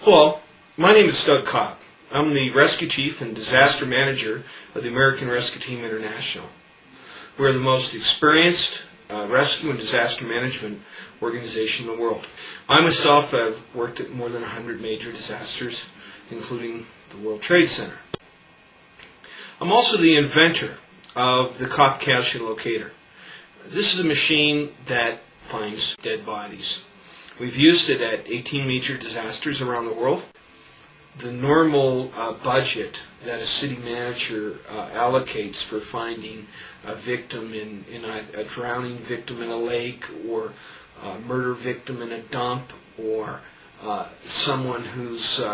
Hello, my name is Doug Cobb. I'm the Rescue Chief and Disaster Manager of the American Rescue Team International. We're the most experienced rescue and disaster management organization in the world. I myself have worked at more than 100 major disasters, including the World Trade Center. I'm also the inventor of the Casualty Locator. This is a machine that finds dead bodies. We've used it at 18 major disasters around the world. The normal budget that a city manager allocates for finding a victim in a drowning victim in a lake, or a murder victim in a dump, or someone who's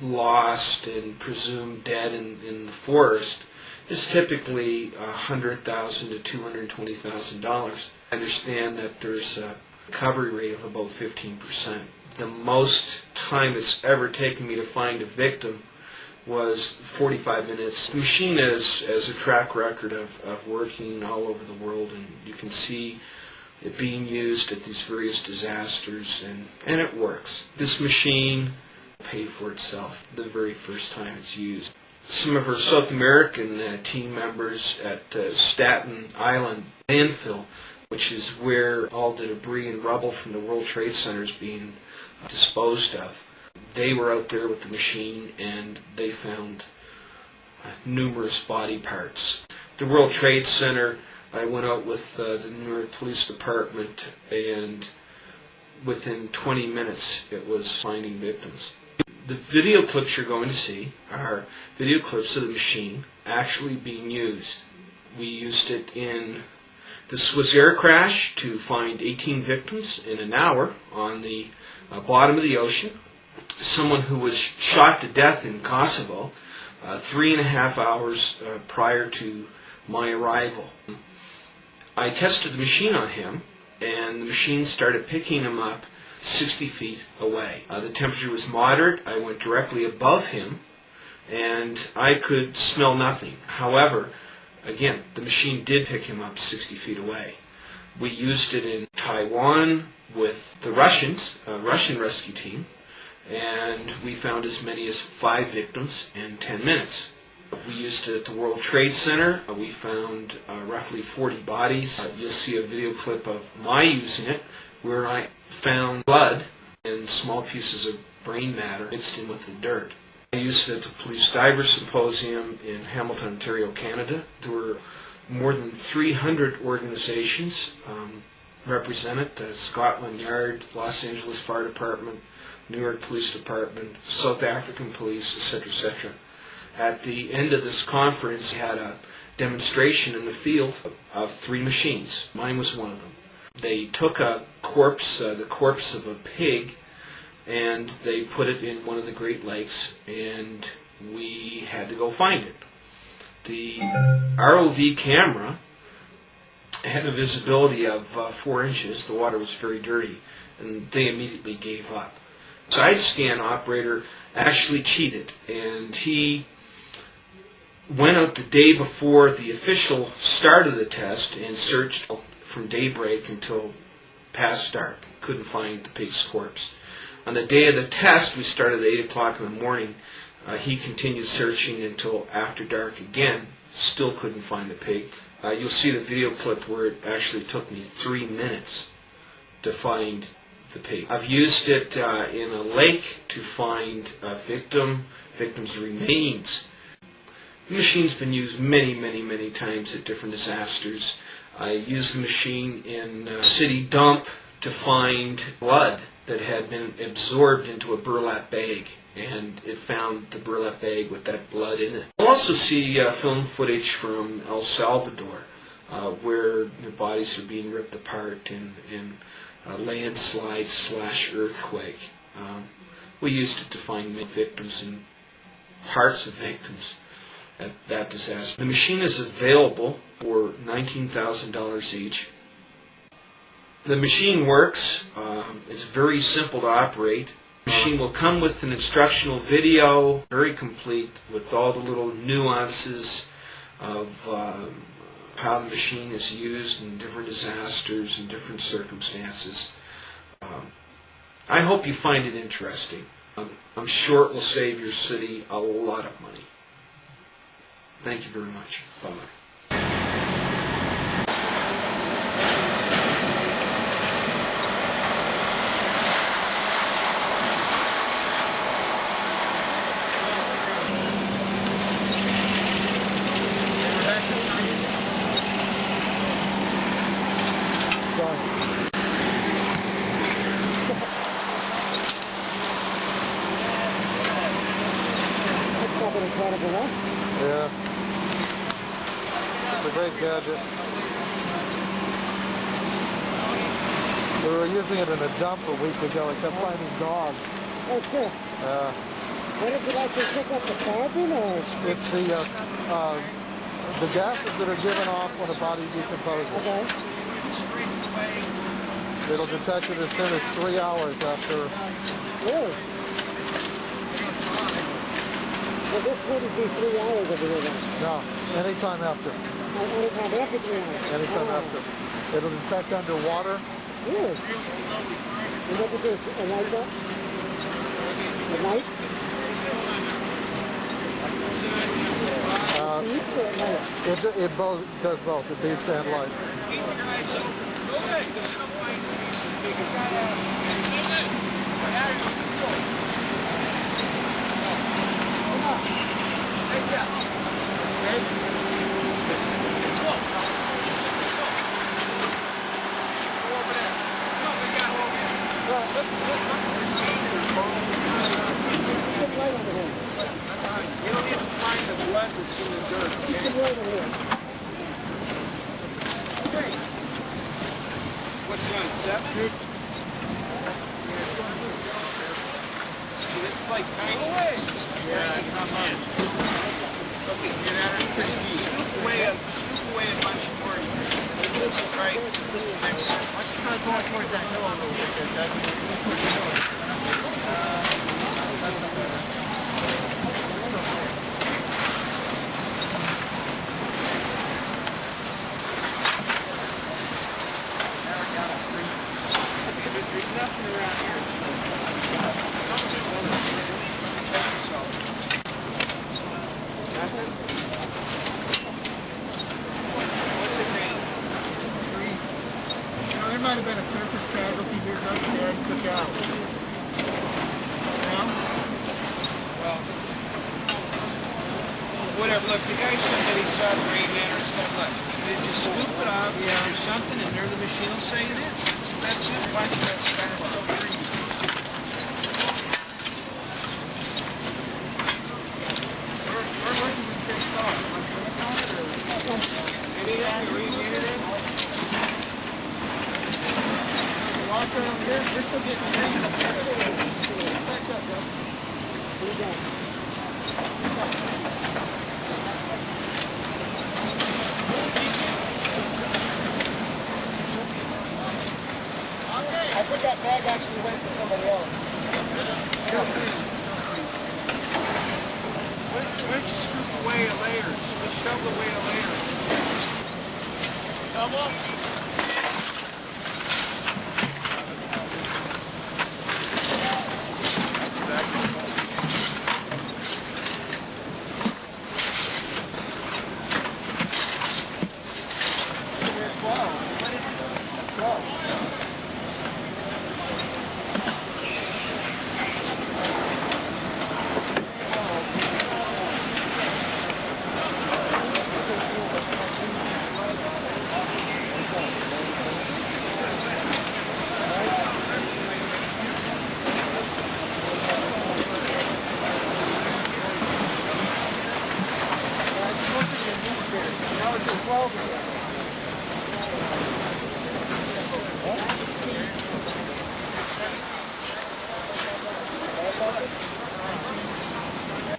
lost and presumed dead in the forest is typically $100,000 to $220,000. I understand that there's a recovery rate of about 15%. The most time it's ever taken me to find a victim was 45 minutes. The machine has a track record of working all over the world, and you can see it being used at these various disasters, and it works. This machine paid for itself the very first time it's used. Some of our South American team members at Staten Island landfill, which is where all the debris and rubble from the World Trade Center is being disposed of. They were out there with the machine and they found numerous body parts. The World Trade Center, I went out with the New York Police Department, and within 20 minutes it was finding victims. The video clips you're going to see are video clips of the machine actually being used. We used it in the Swiss air crash to find 18 victims in an hour on the bottom of the ocean. Someone who was shot to death in Kosovo 3.5 hours prior to my arrival. I tested the machine on him, and the machine started picking him up 60 feet away. The temperature was moderate. I went directly above him, and I could smell nothing. However, again, the machine did pick him up 60 feet away. We used it in Taiwan with the Russians, a Russian rescue team, and we found as many as 5 victims in 10 minutes. We used it at the World Trade Center. We found roughly 40 bodies. You'll see a video clip of my using it, where I found blood and small pieces of brain matter mixed in with the dirt. I used it at the Police Diver Symposium in Hamilton, Ontario, Canada. There were more than 300 organizations represented: Scotland Yard, Los Angeles Fire Department, New York Police Department, South African Police, etc., etc. At the end of this conference, we had a demonstration in the field of 3 machines. Mine was one of them. They took a corpse, the corpse of a pig, and they put it in one of the Great Lakes, and we had to go find it. The ROV camera had a visibility of 4 inches. The water was very dirty, and they immediately gave up. The side scan operator actually cheated, and he went out the day before the official start of the test and searched from daybreak until past dark. Couldn't find the pig's corpse. On the day of the test, we started at 8 o'clock in the morning. He continued searching until after dark again. Still couldn't find the pig. You'll see the video clip where it actually took me 3 minutes to find the pig. I've used it in a lake to find a victim's remains. The machine's been used many, many, many times at different disasters. I used the machine in a city dump to find blood that had been absorbed into a burlap bag, and it found the burlap bag with that blood in it. You'll also see film footage from El Salvador, where the bodies are being ripped apart in a landslide / earthquake. We used it to find victims and parts of victims at that disaster. The machine is available for $19,000 each. The machine works. It's very simple to operate. The machine will come with an instructional video, very complete, with all the little nuances of how the machine is used in different disasters and different circumstances. I hope you find it interesting. I'm sure it will save your city a lot of money. Thank you very much. Bye-bye. Incredible, huh? Yeah. It's a great gadget. We were using it in a dump a week ago. It kept finding dogs. Oh, sure. What did you like to pick up the carbon, or? It's the gases that are given off when a body decomposes. Okay. It'll detect it as soon as 3 hours after. Really? Well, this wouldn't be 3 hours of the event. No, anytime after. Anytime after 3 hours? Anytime after. It'll detect underwater. Really? And what does a light up? A light? It both does both. It beats and light. You don't need to find the blood that's in the dirt. Okay. What's one, 7? It's like 90 away. Yeah, come on. Okay, get out of here. Scoop away a bunch more. This is right. Next. Why don't you try going towards that hill a little bit there, There's nothing around here. Nothing? What's it mean? You know, there might have been a surface casualty here right there and took out. You know? Well, whatever. Look, the guy said that he saw the rain man or stuff. Look, they just scoop it off. Yeah. There's something in there. The machine will say it is. That's it. Why did that start so green? Where did we take off? Anything? Where you get it in? Walk around here. We're still getting green. Back up, bro. What is that? I think that bag actually went to somebody else. Why don't you scoop away a layers? Just shovel away a layer. Shovel?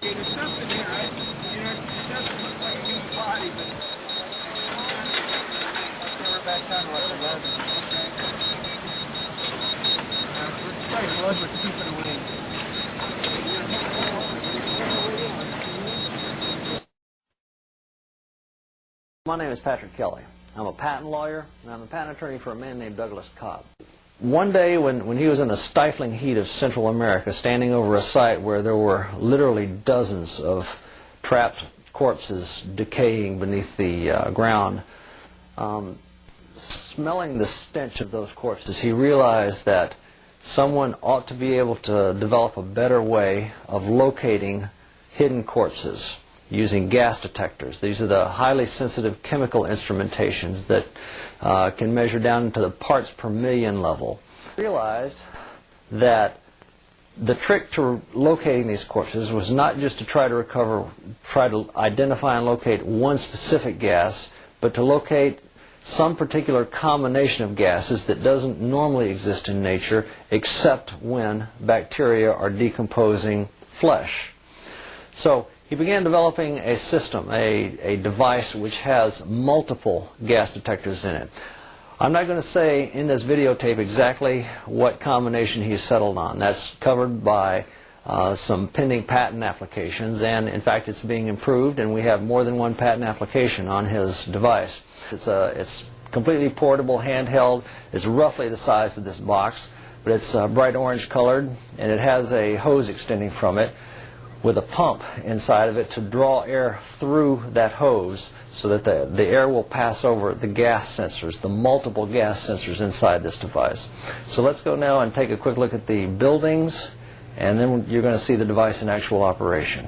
There's something here, right? You know, it doesn't look like a human body, but We're back down like the weather. It's like blood was keeping away. My name is Patrick Kelly. I'm a patent lawyer, and I'm a patent attorney for a man named Douglas Cobb. one day when he was in the stifling heat of Central America, standing over a site where there were literally dozens of trapped corpses decaying beneath the ground, smelling the stench of those corpses, he realized that someone ought to be able to develop a better way of locating hidden corpses using gas detectors. These are the highly sensitive chemical instrumentations that can measure down to the parts per million level. He realized that the trick to locating these corpses was not just to try to identify and locate one specific gas, but to locate some particular combination of gases that doesn't normally exist in nature except when bacteria are decomposing flesh. So he began developing a system, a device which has multiple gas detectors in it. I'm not going to say in this videotape exactly what combination he's settled on. That's covered by some pending patent applications, and in fact it's being improved, and we have more than one patent application on his device. It's completely portable, handheld. It's roughly the size of this box, but it's bright orange colored, and it has a hose extending from it with a pump inside of it to draw air through that hose so that the air will pass over the gas sensors, the multiple gas sensors inside this device. So let's go now and take a quick look at the buildings, and then you're going to see the device in actual operation.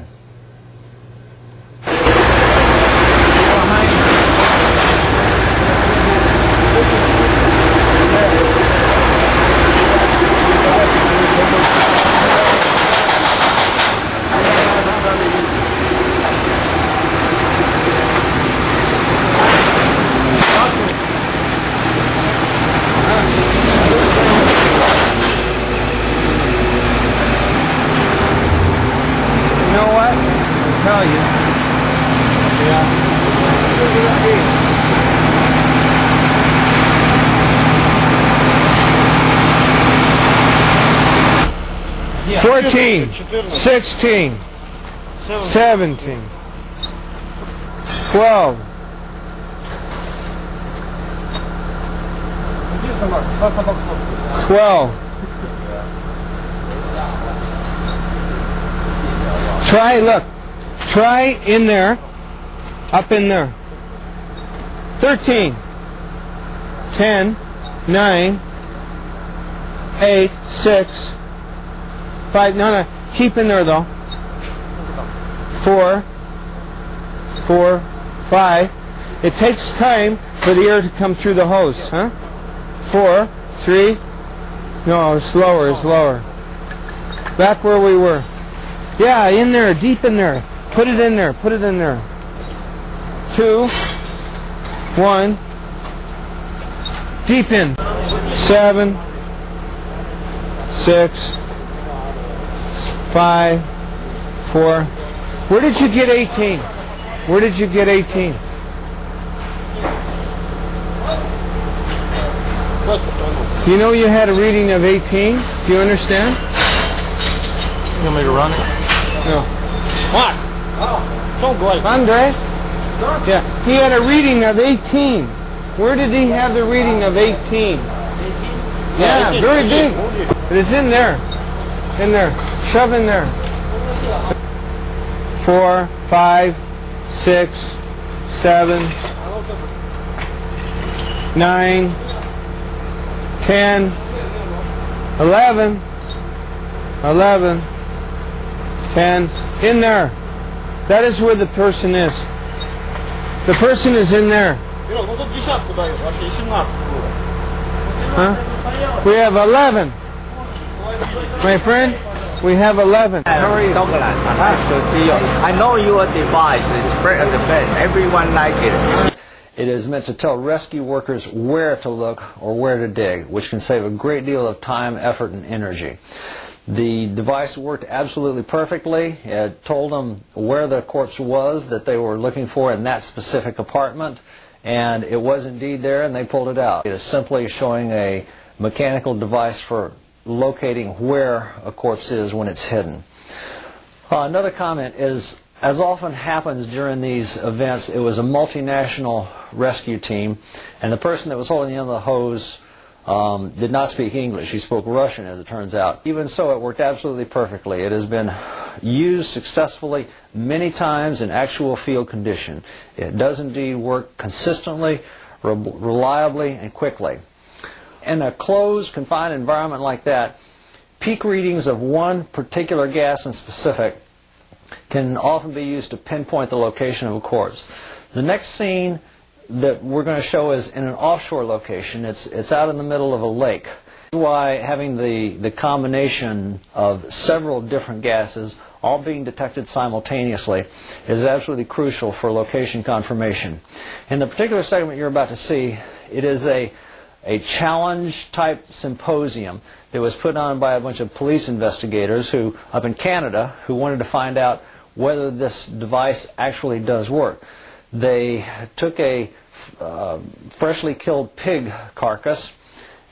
Tell you. Yeah. 14, 16, 17, 12. Try in there, up in there. 13, 10, 9, 8, 6, 5, no, keep in there though. 4, 5. It takes time for the air to come through the hose, huh? 4, 3, no, it's lower, Back where we were. Yeah, in there, deep in there. Put it in there, 2, 1, deep in. 7, 6, 5, 4. Where did you get 18? You know you had a reading of 18? Do you understand? You want me to run it? No. What? Oh, don't go. Andre? Yeah, he had a reading of 18. Where did he have the reading of 18? 18? Yeah, 18, very big. But it's in there. Shove in there. 4, 5, 6, 7, 9, 10, 11, 10, in there. That is where the person is. The person is in there. Huh? We have 11. My friend, we have 11. How are you? Douglas, nice to see you. I know your device is very advanced. Everyone like it. It is meant to tell rescue workers where to look or where to dig, which can save a great deal of time, effort, and energy. The device worked absolutely perfectly. It told them where the corpse was that they were looking for in that specific apartment, and it was indeed there, and they pulled it out. It is simply showing a mechanical device for locating where a corpse is when it's hidden. Another comment is, as often happens during these events, it was a multinational rescue team, and the person that was holding the end of the hose did not speak English. He spoke Russian, as it turns out. Even so, it worked absolutely perfectly. It has been used successfully many times in actual field condition. It does indeed work consistently, reliably, and quickly. In a closed, confined environment like that, peak readings of one particular gas in specific can often be used to pinpoint the location of a quartz. The next scene that we're going to show is in an offshore location. It's out in the middle of a lake. That's why having the combination of several different gases all being detected simultaneously is absolutely crucial for location confirmation. In the particular segment you're about to see, it is a challenge type symposium that was put on by a bunch of police investigators who up in Canada who wanted to find out whether this device actually does work. They took a freshly killed pig carcass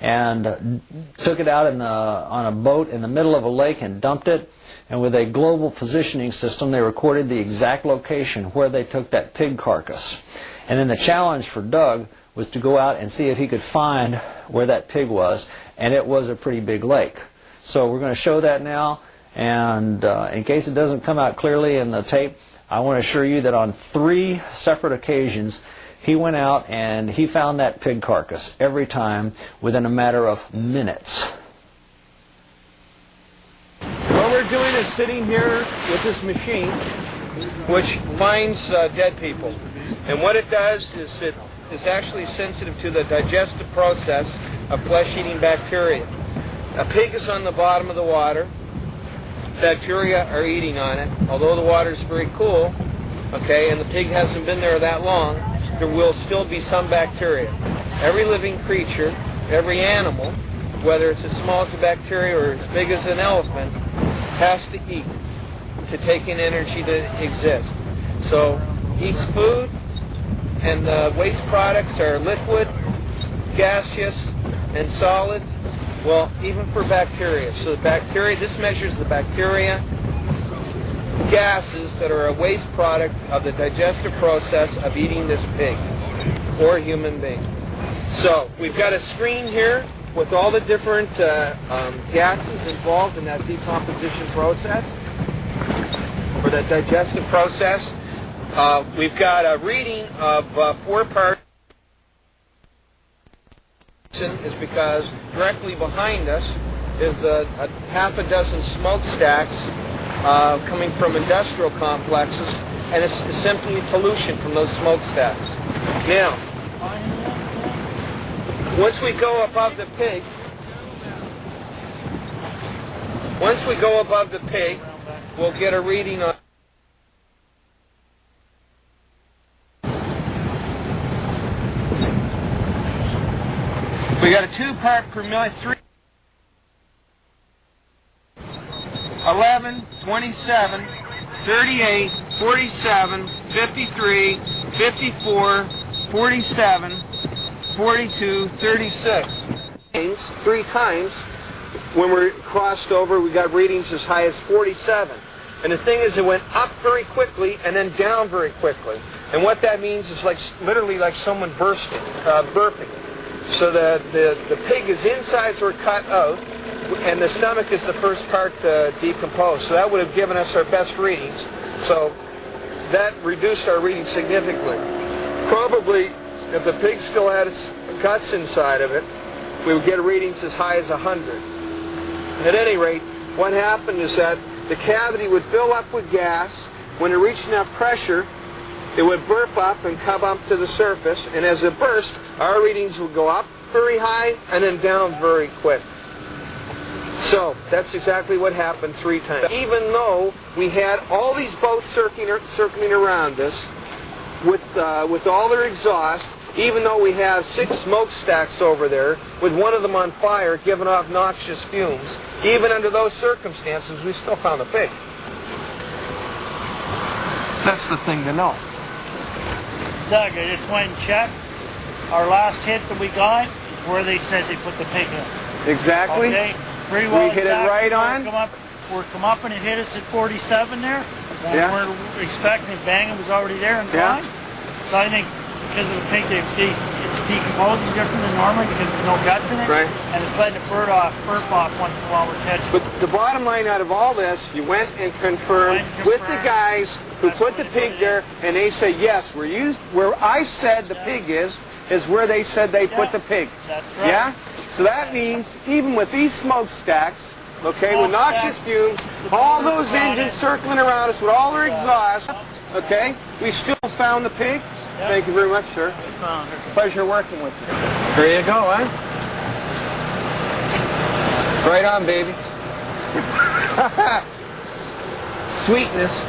and took it out on a boat in the middle of a lake and dumped it. And with a global positioning system, they recorded the exact location where they took that pig carcass. And then the challenge for Doug was to go out and see if he could find where that pig was. And it was a pretty big lake. So we're going to show that now. And in case it doesn't come out clearly in the tape, I want to assure you that on 3 separate occasions, he went out and he found that pig carcass every time within a matter of minutes. What we're doing is sitting here with this machine which finds dead people. And what it does is it is actually sensitive to the digestive process of flesh-eating bacteria. A pig is on the bottom of the water. Bacteria are eating on it. Although the water is very cool, okay, and the pig hasn't been there that long, there will still be some bacteria. Every living creature, every animal, whether it's as small as a bacteria or as big as an elephant, has to eat to take in energy that exists. So eats food, and the waste products are liquid, gaseous, and solid. Well, even for bacteria. So the bacteria, this measures the bacteria gases that are a waste product of the digestive process of eating this pig or human being. So we've got a screen here with all the different gases involved in that decomposition process or that digestive process. We've got a reading of 4 parts. Is because directly behind us is half a dozen smokestacks coming from industrial complexes, and it's simply pollution from those smokestacks. Now, once we go above the pig, we'll get a reading on. We got a 2 part per million, 11, 27, 38, 47, 53, 54, 47, 42, 36. 3 times when we're crossed over, we got readings as high as 47. And the thing is, it went up very quickly and then down very quickly. And what that means is literally like someone burping. So that the pig's insides were cut out, and the stomach is the first part to decompose. So that would have given us our best readings. So that reduced our readings significantly. Probably, if the pig still had its guts inside of it, we would get readings as high as 100. At any rate, what happened is that the cavity would fill up with gas. When it reached enough pressure, it would burp up and come up to the surface, and as it burst, our readings would go up very high and then down very quick. So that's exactly what happened 3 times. Even though we had all these boats circling around us with all their exhaust, even though we have 6 smokestacks over there with one of them on fire giving off noxious fumes, even under those circumstances, we still found the pig. That's the thing to know. Doug, I just went and checked. Our last hit that we got is where they said they put the pig in. Exactly. Okay, pretty well. We hit it right on. We're come up and it hit us at 47 there. When Yeah. we were expecting it, banging was already there and gone. So I think because of the pig, it's decomposing different than normally because there's no guts in it. Right. And it's letting the burp off once in a while we're catching. But the bottom line out of all this, you went and confirmed with the guys who put the pig there, and they say, yes, where I said the pig is where they said they put the pig. That's right. Yeah? So that means even with these smokestacks, okay, with noxious fumes, all those engines circling around us with all their exhaust, okay, we still found the pig. Thank you very much, sir. Pleasure working with you. There you go, huh? Right on, baby. Sweetness.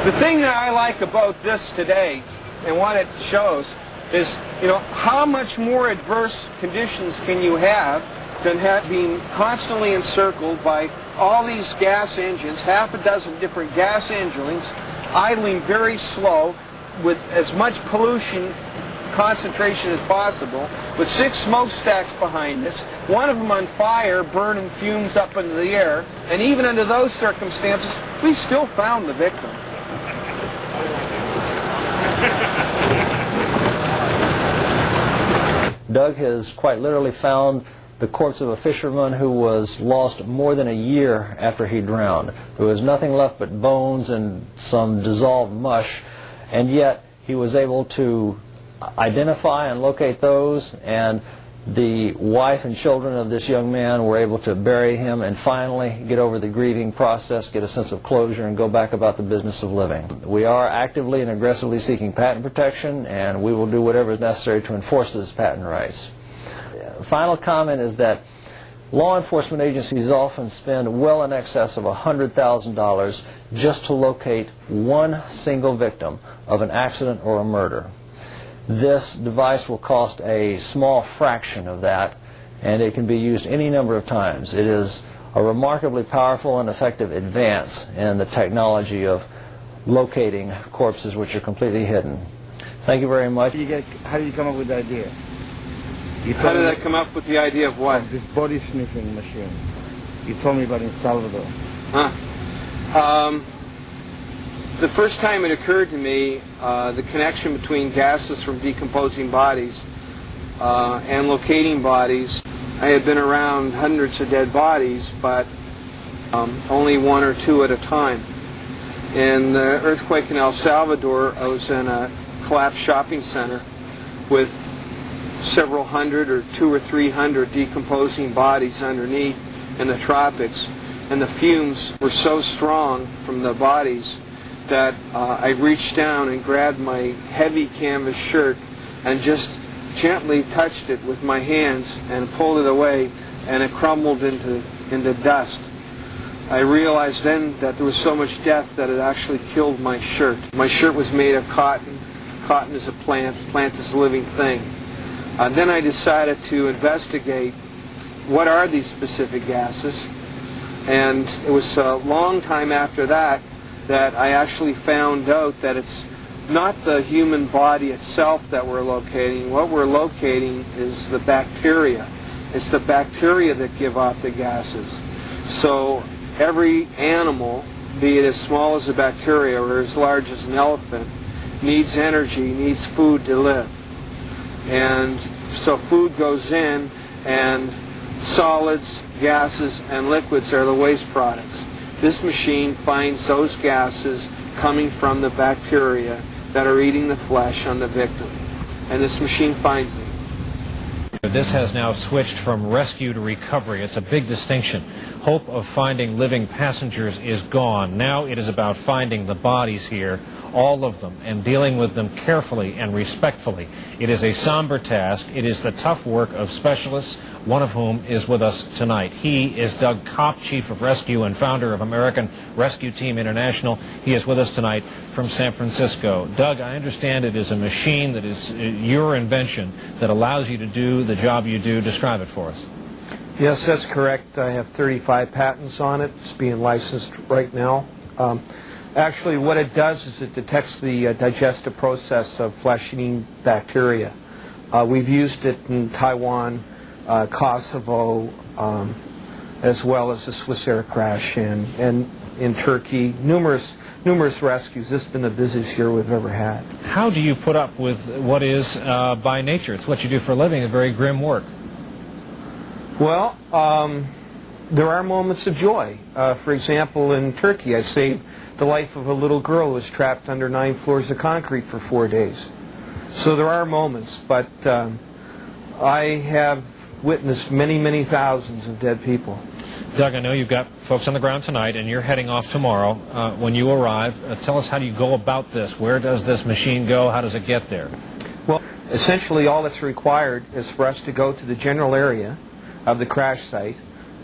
The thing that I like about this today and what it shows is, you know, how much more adverse conditions can you have than being constantly encircled by all these gas engines, half a dozen different gas engines, idling very slow with as much pollution concentration as possible, with 6 smokestacks behind us, one of them on fire, burning fumes up into the air, and even under those circumstances, we still found the victim. Doug has quite literally found the corpse of a fisherman who was lost more than a year after he drowned. There was nothing left but bones and some dissolved mush, and yet he was able to identify and locate those, and the wife and children of this young man were able to bury him and finally get over the grieving process, get a sense of closure, and go back about the business of living. We are actively and aggressively seeking patent protection, and we will do whatever is necessary to enforce those patent rights. Final comment is that law enforcement agencies often spend well in excess of $100,000 just to locate one single victim of an accident or a murder. This device will cost a small fraction of that, and it can be used any number of times. It is a remarkably powerful and effective advance in the technology of locating corpses which are completely hidden. Thank you very much. How did you come up with the idea? How did I come up with the idea of what? This body sniffing machine. You told me about in Salvador. The first time it occurred to me, the connection between gases from decomposing bodies and locating bodies. I had been around hundreds of dead bodies, but only 1 or 2 at a time. In the earthquake in El Salvador, I was in a collapsed shopping center with several hundred or 200 or 300 decomposing bodies underneath in the tropics, and the fumes were so strong from the bodies that I reached down and grabbed my heavy canvas shirt and just gently touched it with my hands and pulled it away, and it crumbled into dust. I realized then that there was so much death that it actually killed my shirt. My shirt was made of cotton. Cotton is a plant. Plant is a living thing. Then I decided to investigate what are these specific gases, and it was a long time after that I actually found out that it's not the human body itself that we're locating. What we're locating is the bacteria. It's the bacteria that give off the gases. So every animal, be it as small as a bacteria or as large as an elephant, needs energy, needs food to live. And so food goes in, and solids, gases, and liquids are the waste products. This machine finds those gases coming from the bacteria that are eating the flesh on the victim. And this machine finds them. This has now switched from rescue to recovery. It's a big distinction. Hope of finding living passengers is gone. Now it is about finding the bodies here, all of them, and dealing with them carefully and respectfully. It is a somber task. It is the tough work of specialists, one of whom is with us tonight. He is Doug Kopp, Chief of Rescue and founder of American Rescue Team International. He is with us tonight from San Francisco. Doug, I understand it is a machine that is your invention that allows you to do the job you do. Describe it for us. Yes, that's correct. I have 35 patents on it. It's being licensed right now. Actually, what it does is it detects the digestive process of flesh-eating bacteria. We've used it in Taiwan, Kosovo, as well as the Swiss air crash, and in Turkey, numerous numerous rescues. This has been the busiest year we've ever had. How do you put up with what is, by nature, it's what you do for a living, a very grim work? Well, there are moments of joy. For example, in Turkey, I saved the life of a little girl who was trapped under 9 floors of concrete for 4 days. So there are moments, but I have witnessed many, many thousands of dead people. Doug, I know you've got folks on the ground tonight, and you're heading off tomorrow. When you arrive, tell us, how do you go about this? Where does this machine go? How does it get there? Well, essentially all that's required is for us to go to the general area of the crash site,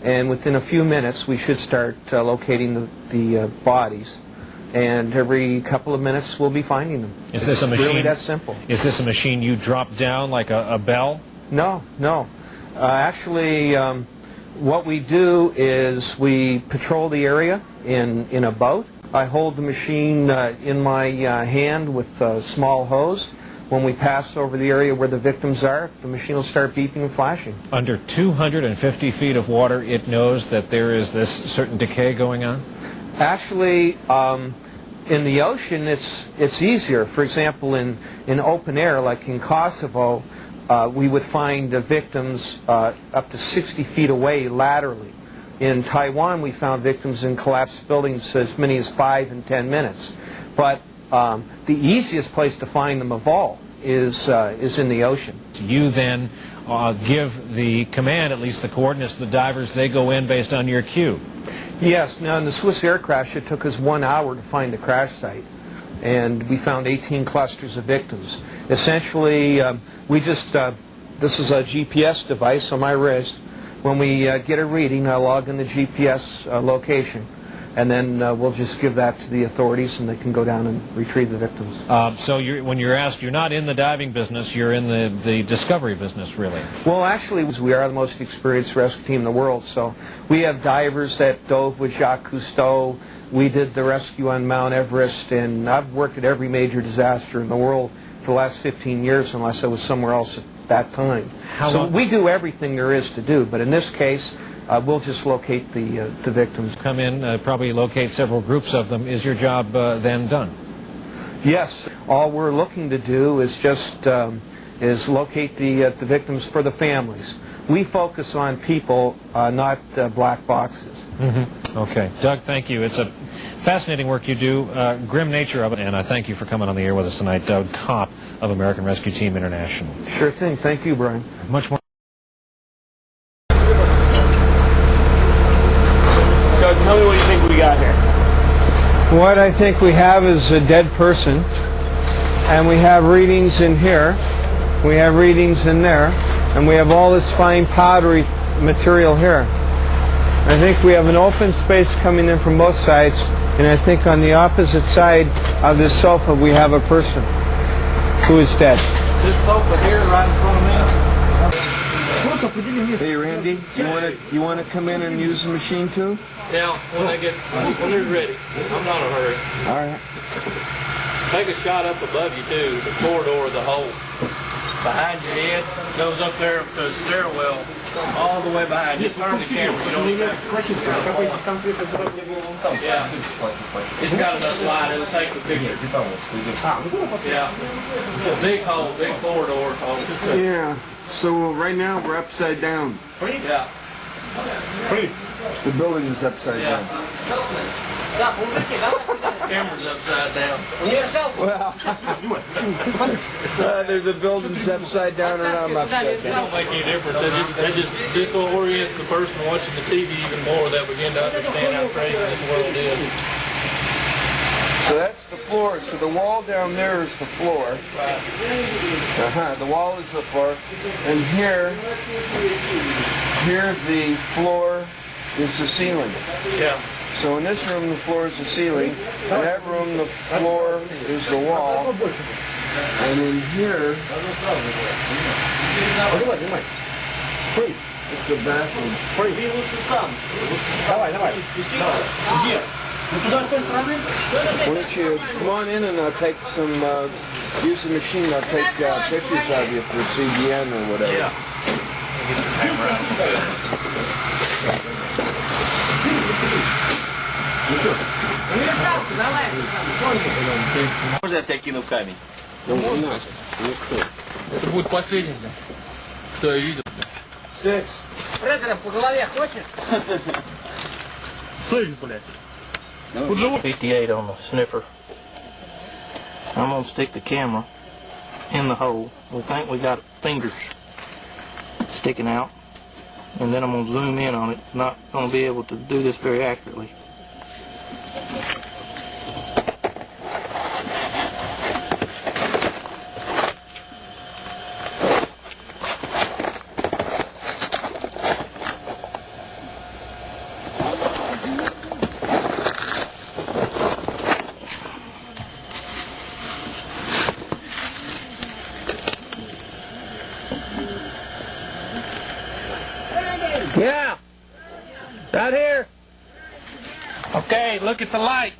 and within a few minutes we should start locating the bodies, and every couple of minutes we'll be finding them. Is this a machine? Really that simple. Is this a machine you drop down like a bell? No, no. Actually, what we do is we patrol the area in a boat. I hold the machine in my hand with a small hose. When we pass over the area where the victims are, the machine will start beeping and flashing. Under 250 feet of water, it knows that there is this certain decay going on? Actually, in the ocean, it's easier. For example, in open air, like in Kosovo, we would find the victims up to 60 feet away laterally. In Taiwan, we found victims in collapsed buildings as many as 5 and 10 minutes. But the easiest place to find them of all is in the ocean. You then give the command, at least the coordinates, the divers, they go in based on your cue. Yes. Now, in the Swiss air crash, it took us 1 hour to find the crash site, and we found 18 clusters of victims. Essentially, we just, this is a GPS device on my wrist. When we get a reading, I log in the GPS location, and then we'll just give that to the authorities, and they can go down and retrieve the victims. So when you're asked, you're not in the diving business, you're in the discovery business, really? Well, actually, we are the most experienced rescue team in the world. So we have divers that dove with Jacques Cousteau. We did the rescue on Mount Everest, and I've worked at every major disaster in the world for the last 15 years, unless I was somewhere else at that time. So we do everything there is to do, but in this case, we'll just locate the victims. Come in, probably locate several groups of them. Is your job then done? Yes. All we're looking to do is just locate the victims for the families. We focus on people, not black boxes. Mm-hmm. Okay. Doug, thank you. It's a fascinating work you do, grim nature of it, and I thank you for coming on the air with us tonight, Doug Kopp of American Rescue Team International. Sure thing. Thank you, Brian. Much more. Doug, tell me what you think we got here. What I think we have is a dead person, and we have readings in here, we have readings in there, and we have all this fine powdery material here. I think we have an open space coming in from both sides, and I think on the opposite side of this sofa we have a person who is dead. This sofa here right in front of me. Hey Randy, you want to come in and use the machine too? Yeah, when they're ready. I'm not in a hurry. All right. Take a shot up above you too, the corridor of the hole. Behind your head, goes up there to the stairwell, all the way behind. Just turn the camera. You don't even have to. Yeah. It's got enough light, it'll take the picture. Yeah. Big hole, big corridor hole. Yeah. So right now we're upside down. Yeah. The building is upside down. Camera's upside down. Well, either the building's upside down or I'm upside It down. don't make any difference. That just disorients the person watching the TV even more. That begin to understand how crazy this world is. So that's the floor. So the wall down there is the floor. The wall is the floor. And here the floor is the ceiling. Yeah. So in this room, the floor is the ceiling. In that room, the floor is the wall. And in here, it's the bathroom. Why don't you come on in and I'll take some, use the machine, I'll take pictures of you for CBN or whatever. Yeah. Get the camera out. Можно тебя кину в камень? Это будет последнее. Что я видел. Фредера по голове хочешь? Слышь, блядь. 58 on the sniffer. I'm gonna stick the camera in the hole. We think we got fingers sticking out, and then I'm gonna zoom in on it. Not gonna be able to do this very accurately. Yeah, right here. Okay, look at the light.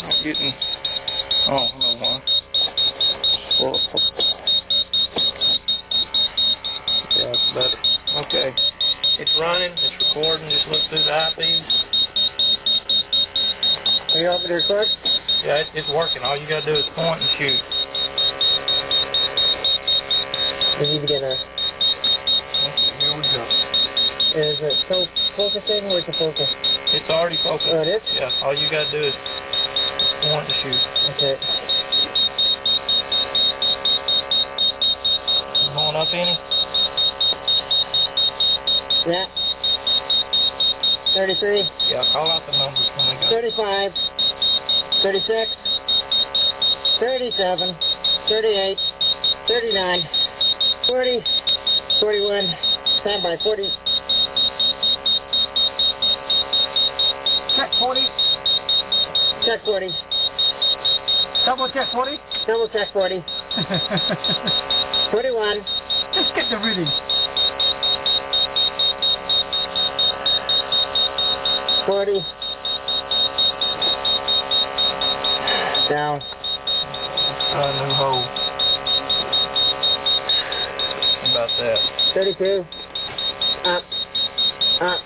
Not getting. Oh, no one. Yeah, it's better. Okay. It's running, it's recording, just look through the IPs. Are you open to record? Yeah, it's working. All you gotta do is point and shoot. We need to get a... Okay, here we go. Is it still focusing? Where's the focus? It's already focused. Oh, it is? Yeah, all you gotta do is point and shoot. Okay. Going up any? Yeah. 33. Yeah, call out the numbers when we go. 35. 36. 37. 38. 39. 40. 41. Stand by 40. Check 40. Check 40. Double check 40. Double check 40. 41. Just get the reading. 40. Down. A new hole. How about that? 32. Up. Up.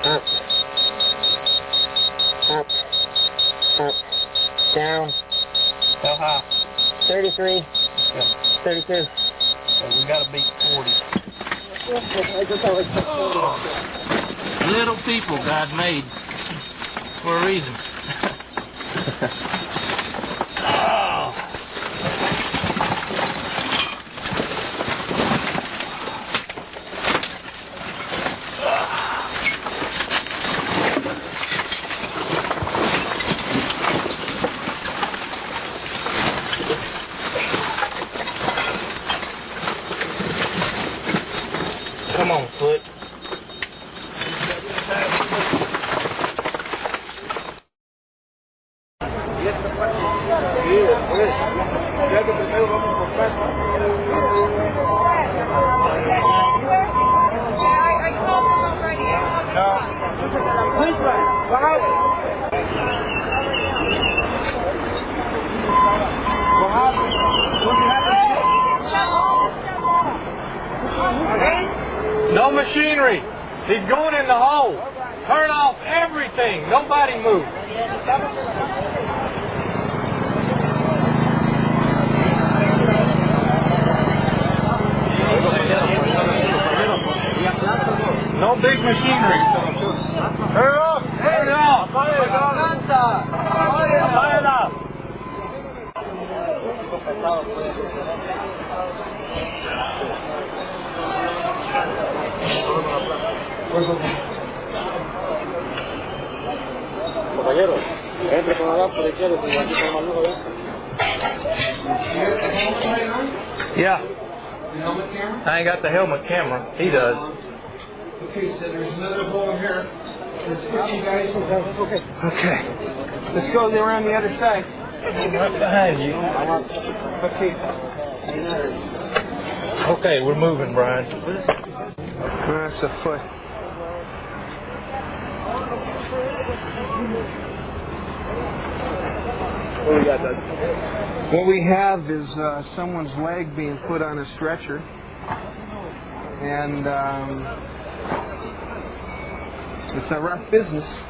Up. Up. Up. Down. How high? 33. Yeah. 32. So we gotta beat 40. I just always put 40. Little people God made for a reason. Oh. Come on, foot. No machinery. He's going in the hole. Turn off everything. Nobody move. No big machinery. Hurry up. Hurry up. Fire it up. Compañero, entre con la lámpara y quiere, si aquí con Manujo, ¿ven? Yeah. I ain't got the helmet camera. He does. Okay, so there's another hole here. There's 50 guys. Okay. Okay. Let's go around the other side. Right behind you. Okay. Okay, we're moving, Brian. That's a foot. What we have is someone's leg being put on a stretcher, and it's a rough business.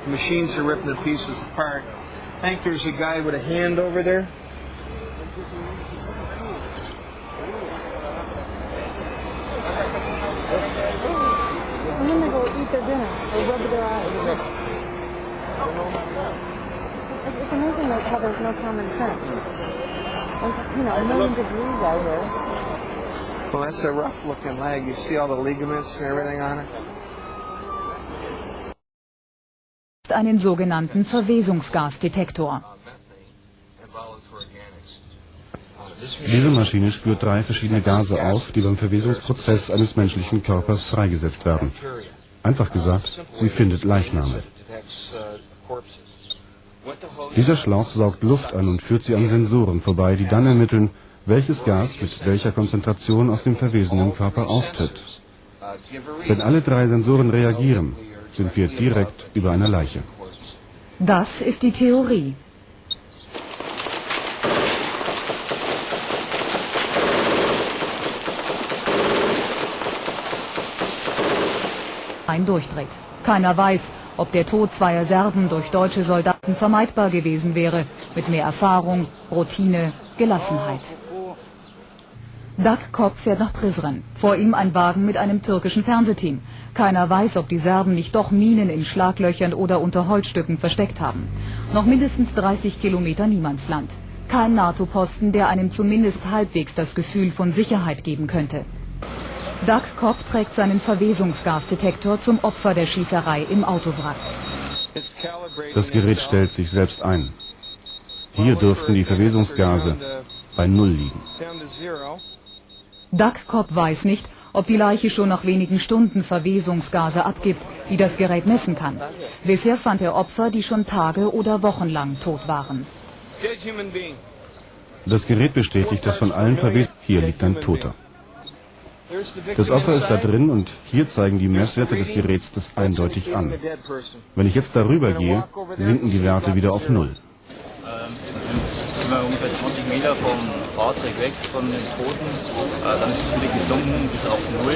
The machines are ripping the pieces apart. I think there's a guy with a hand over there. I'm gonna go eat their dinner or rub their eyes. It's amazing like how there's no common sense. There's, a million degrees out here. Well, that's a rough looking leg. You see all the ligaments and everything on it? Einen sogenannten Verwesungsgasdetektor. Diese Maschine spürt 3 verschiedene Gase auf, die beim Verwesungsprozess eines menschlichen Körpers freigesetzt werden. Einfach gesagt, sie findet Leichname. Dieser Schlauch saugt Luft an und führt sie an Sensoren vorbei, die dann ermitteln, welches Gas mit welcher Konzentration aus dem verwesenden Körper austritt. Wenn alle 3 Sensoren reagieren, sind wir direkt über einer Leiche. Das ist die Theorie. Durchdreht. Keiner weiß, ob der Tod zweier Serben durch deutsche Soldaten vermeidbar gewesen wäre, mit mehr Erfahrung, Routine, Gelassenheit. Doug Cobb fährt nach Prizren. Vor ihm ein Wagen mit einem türkischen Fernsehteam. Keiner weiß, ob die Serben nicht doch Minen in Schlaglöchern oder unter Holzstücken versteckt haben. Noch mindestens 30 Kilometer Niemandsland. Kein NATO-Posten, der einem zumindest halbwegs das Gefühl von Sicherheit geben könnte. Doug Cobb trägt seinen Verwesungsgasdetektor zum Opfer der Schießerei im Autowrack. Das Gerät stellt sich selbst ein. Hier dürften die Verwesungsgase bei 0 liegen. Doug Cobb weiß nicht, ob die Leiche schon nach wenigen Stunden Verwesungsgase abgibt, die das Gerät messen kann. Bisher fand er Opfer, die schon Tage oder Wochen lang tot waren. Das Gerät bestätigt, dass von allen Verwesungen... Hier liegt ein Toter. Das Opfer ist da drin und hier zeigen die Messwerte des Geräts das eindeutig an. Wenn ich jetzt darüber gehe, sinken die Werte wieder auf 0. Sind wir ungefähr 20 Meter vom Fahrzeug weg von den Toten, dann ist es wieder gesunken bis auf 0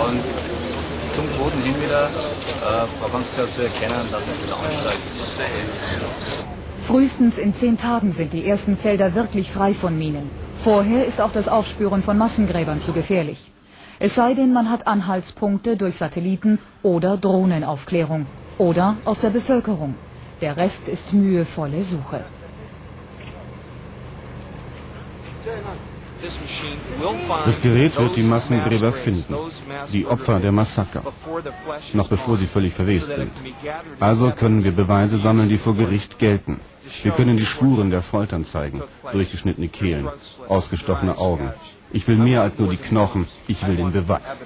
und zum Toten hin wieder war ganz klar zu erkennen, dass es wieder ansteigt. Frühestens in 10 Tagen sind die ersten Felder wirklich frei von Minen. Vorher ist auch das Aufspüren von Massengräbern zu gefährlich. Es sei denn, man hat Anhaltspunkte durch Satelliten oder Drohnenaufklärung oder aus der Bevölkerung. Der Rest ist mühevolle Suche. Das Gerät wird die Massengräber finden, die Opfer der Massaker, noch bevor sie völlig verwest sind. Also können wir Beweise sammeln, die vor Gericht gelten. Wir können die Spuren der Foltern zeigen, durchgeschnittene Kehlen, ausgestochene Augen. Ich will mehr als nur die Knochen, ich will den Beweis.